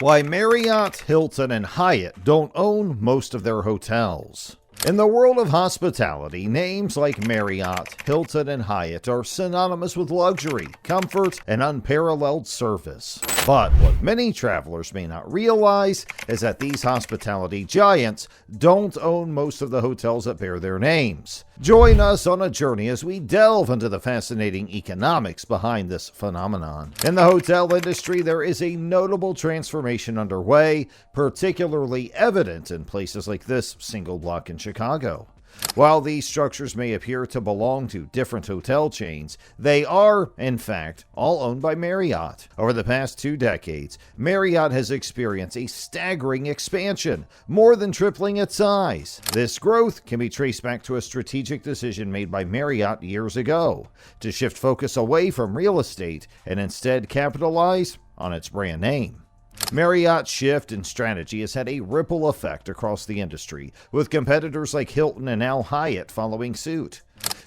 Why Marriott, Hilton, and Hyatt don't own most of their hotels. In the world of hospitality, names like Marriott, Hilton, and Hyatt are synonymous with luxury, comfort, and unparalleled service. But what many travelers may not realize is that these hospitality giants don't own most of the hotels that bear their names. Join us on a journey as we delve into the fascinating economics behind this phenomenon. In the hotel industry, there is a notable transformation underway, particularly evident in places like this single block in Chicago. While these structures may appear to belong to different hotel chains, they are, in fact, all owned by Marriott. Over the past 2 decades, Marriott has experienced a staggering expansion, more than tripling its size. This growth can be traced back to a strategic decision made by Marriott years ago to shift focus away from real estate and instead capitalize on its brand name. Marriott's shift in strategy has had a ripple effect across the industry, with competitors like Hilton and now Hyatt following suit.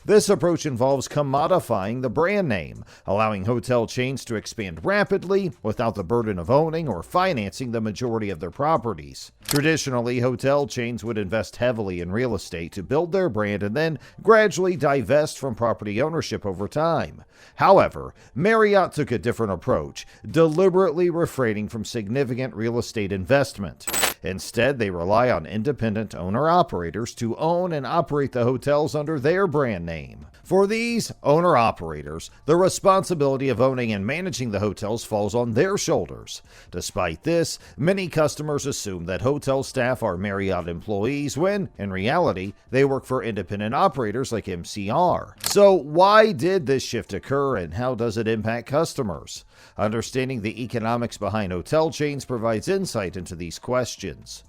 This approach involves commodifying the brand name, allowing hotel chains to expand rapidly without the burden of owning or financing the majority of their properties. Traditionally, hotel chains would invest heavily in real estate to build their brand and then gradually divest from property ownership over time. However, Marriott took a different approach, deliberately refraining from significant real estate investment. Instead, they rely on independent owner-operators to own and operate the hotels under their brand name. For these owner-operators, the responsibility of owning and managing the hotels falls on their shoulders. Despite this, many customers assume that hotel staff are Marriott employees when, in reality, they work for independent operators like MCR. So why did this shift occur and how does it impact customers? Understanding the economics behind hotel chains provides insight into these questions.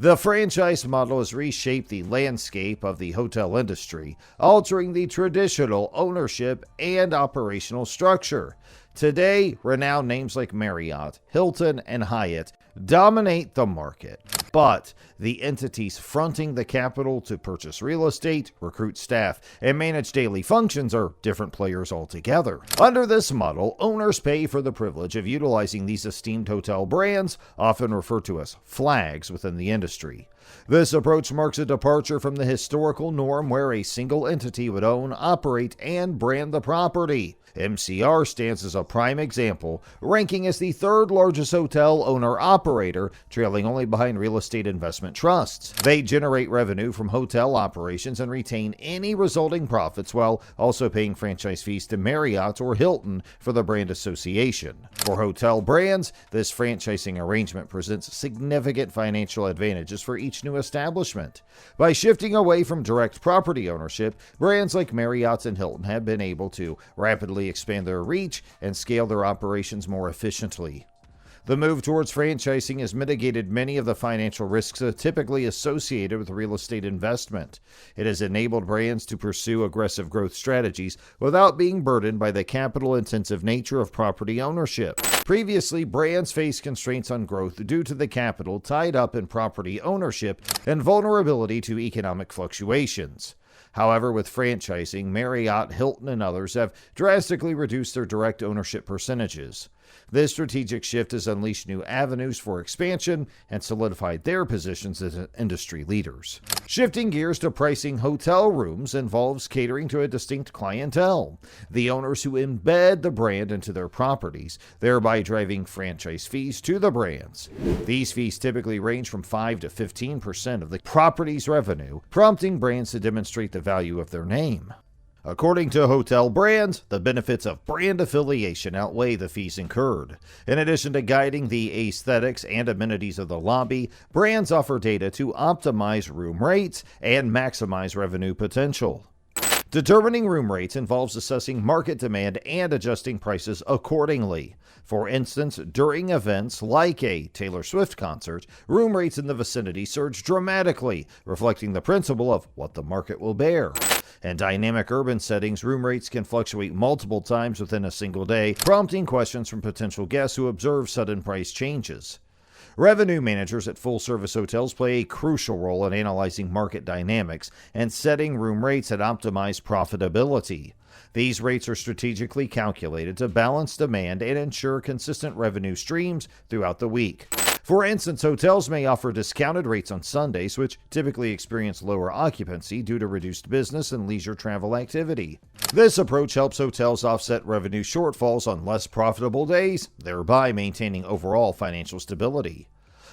The franchise model has reshaped the landscape of the hotel industry, altering the traditional ownership and operational structure. Today, renowned names like Marriott, Hilton, and Hyatt dominate the market, but the entities fronting the capital to purchase real estate, recruit staff, and manage daily functions are different players altogether. Under this model, owners pay for the privilege of utilizing these esteemed hotel brands, often referred to as flags within the industry. This approach marks a departure from the historical norm where a single entity would own, operate, and brand the property. MCR stands as a prime example, ranking as the 3rd largest hotel owner-operator, trailing only behind real estate investment trusts. They generate revenue from hotel operations and retain any resulting profits while also paying franchise fees to Marriott or Hilton for the brand association. For hotel brands, this franchising arrangement presents significant financial advantages for each new establishment. By shifting away from direct property ownership, brands like Marriott and Hilton have been able to rapidly expand their reach and scale their operations more efficiently. The move towards franchising has mitigated many of the financial risks typically associated with real estate investment. It has enabled brands to pursue aggressive growth strategies without being burdened by the capital-intensive nature of property ownership. Previously, brands faced constraints on growth due to the capital tied up in property ownership and vulnerability to economic fluctuations. However, with franchising, Marriott, Hilton, and others have drastically reduced their direct ownership percentages. This strategic shift has unleashed new avenues for expansion and solidified their positions as industry leaders. Shifting gears to pricing hotel rooms involves catering to a distinct clientele, the owners who embed the brand into their properties, thereby driving franchise fees to the brands. These fees typically range from 5 to 15% of the property's revenue, prompting brands to demonstrate the value of their name. According to hotel brands, the benefits of brand affiliation outweigh the fees incurred. In addition to guiding the aesthetics and amenities of the lobby, brands offer data to optimize room rates and maximize revenue potential. Determining room rates involves assessing market demand and adjusting prices accordingly. For instance, during events like a Taylor Swift concert, room rates in the vicinity surge dramatically, reflecting the principle of what the market will bear. In dynamic urban settings, room rates can fluctuate multiple times within a single day, prompting questions from potential guests who observe sudden price changes. Revenue managers at full-service hotels play a crucial role in analyzing market dynamics and setting room rates that optimize profitability. These rates are strategically calculated to balance demand and ensure consistent revenue streams throughout the week. For instance, hotels may offer discounted rates on Sundays, which typically experience lower occupancy due to reduced business and leisure travel activity. This approach helps hotels offset revenue shortfalls on less profitable days, thereby maintaining overall financial stability.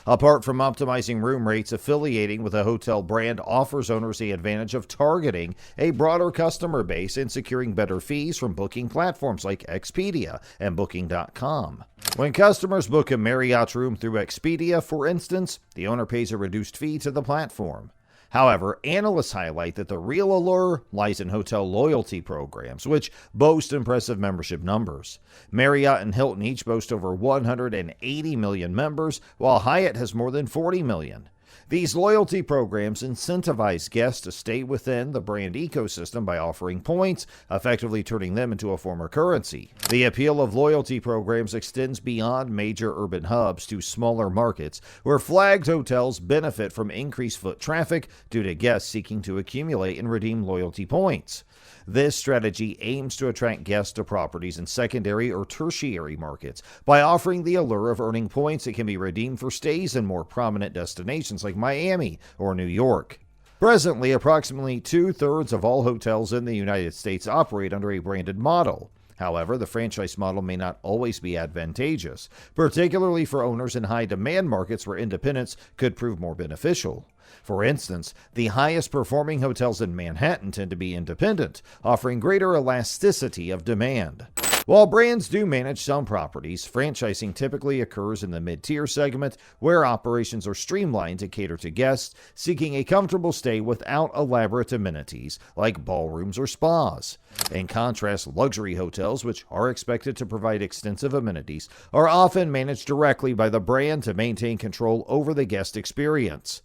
Apart from optimizing room rates, affiliating with a hotel brand offers owners the advantage of targeting a broader customer base and securing better fees from booking platforms like Expedia and Booking.com. When customers book a Marriott room through Expedia, for instance, the owner pays a reduced fee to the platform. However, analysts highlight that the real allure lies in hotel loyalty programs, which boast impressive membership numbers. Marriott and Hilton each boast over 180 million members, while Hyatt has more than 40 million. These loyalty programs incentivize guests to stay within the brand ecosystem by offering points, effectively turning them into a form of currency. The appeal of loyalty programs extends beyond major urban hubs to smaller markets, where flagged hotels benefit from increased foot traffic due to guests seeking to accumulate and redeem loyalty points. This strategy aims to attract guests to properties in secondary or tertiary markets by offering the allure of earning points that can be redeemed for stays in more prominent destinations like Miami or New York. Presently, approximately 2/3 of all hotels in the United States operate under a branded model. However, the franchise model may not always be advantageous, particularly for owners in high-demand markets where independence could prove more beneficial. For instance, the highest performing hotels in Manhattan tend to be independent, offering greater elasticity of demand. While brands do manage some properties, franchising typically occurs in the mid-tier segment, where operations are streamlined to cater to guests seeking a comfortable stay without elaborate amenities like ballrooms or spas. In contrast, luxury hotels, which are expected to provide extensive amenities, are often managed directly by the brand to maintain control over the guest experience.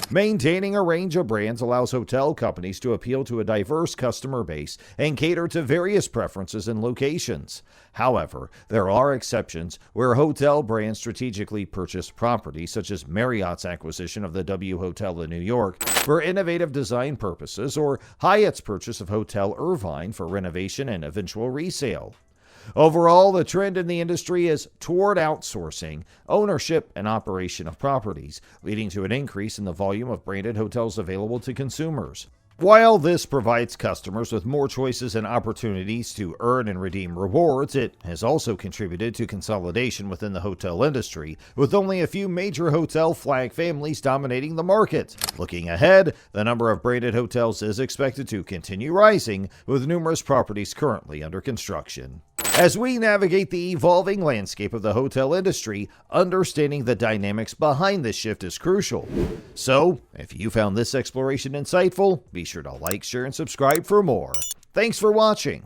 Maintaining a range of brands allows hotel companies to appeal to a diverse customer base and cater to various preferences and locations. However, there are exceptions where hotel brands strategically purchase property, such as Marriott's acquisition of the W Hotel in New York for innovative design purposes, or Hyatt's purchase of Hotel Irvine for renovation and eventual resale. Overall, the trend in the industry is toward outsourcing ownership and operation of properties, leading to an increase in the volume of branded hotels available to consumers. While this provides customers with more choices and opportunities to earn and redeem rewards, it has also contributed to consolidation within the hotel industry, with only a few major hotel flag families dominating the market. Looking ahead, the number of branded hotels is expected to continue rising, with numerous properties currently under construction. As we navigate the evolving landscape of the hotel industry, understanding the dynamics behind this shift is crucial. So, if you found this exploration insightful, be sure to like, share, and subscribe for more. Thanks for watching.